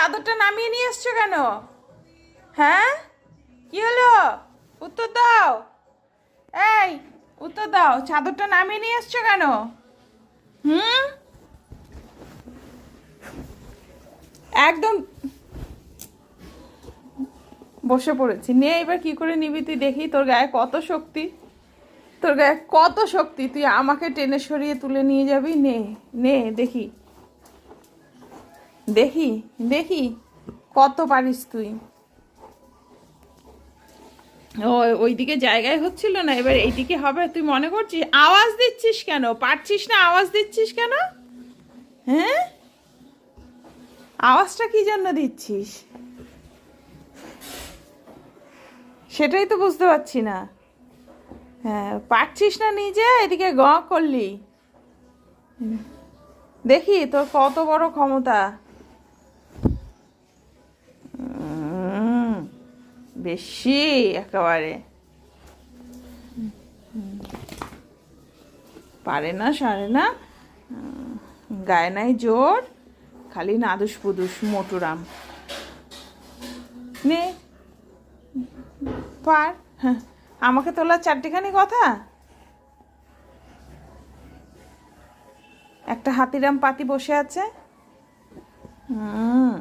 চাদরটা নামিয়ে নিয়ে এসছো কেন? হ্যাঁ, কি হলো? উত্তর দাও। এই, উত্তর দাও, চাদরটা নামিয়ে নিয়ে এসছো কেন? হুম, একদম বসে পড়েছি। নে, এবার কি করে নিবি তুই দেখি? তোর গায়ে কত শক্তি, তোর গায়ে কত শক্তি! তুই আমাকে টেনে সরিয়ে তুলে নিয়ে যাবি? নে, নে দেখি, দেখি, দেখি কত পারিস তুই। ও, ওইদিকে জায়গায় হচ্ছিল না, এবার এইদিকে হবে তুই মনে করছিস? আওয়াজ দিচ্ছিস কেন? পারছিস না, আওয়াজ দিচ্ছিস কেন? হ্যাঁ, আওয়াজটা কি জন্য দিচ্ছিস সেটাই তো বুঝতে পারছি না। হ্যাঁ, পারছিস না নিজে, এদিকে করলি। দেখি তোর কত বড় ক্ষমতা। উম, বেশি একেবারে। পারে না, সারে না, গায়ে নাই জোর, খালি নাদুস পুদুস মোটুরাম। নে, পার। হ্যাঁ, আমাকে তোলার চারটিখানি কথা। একটা হাতিরাম পাতি বসে আছে। হুম।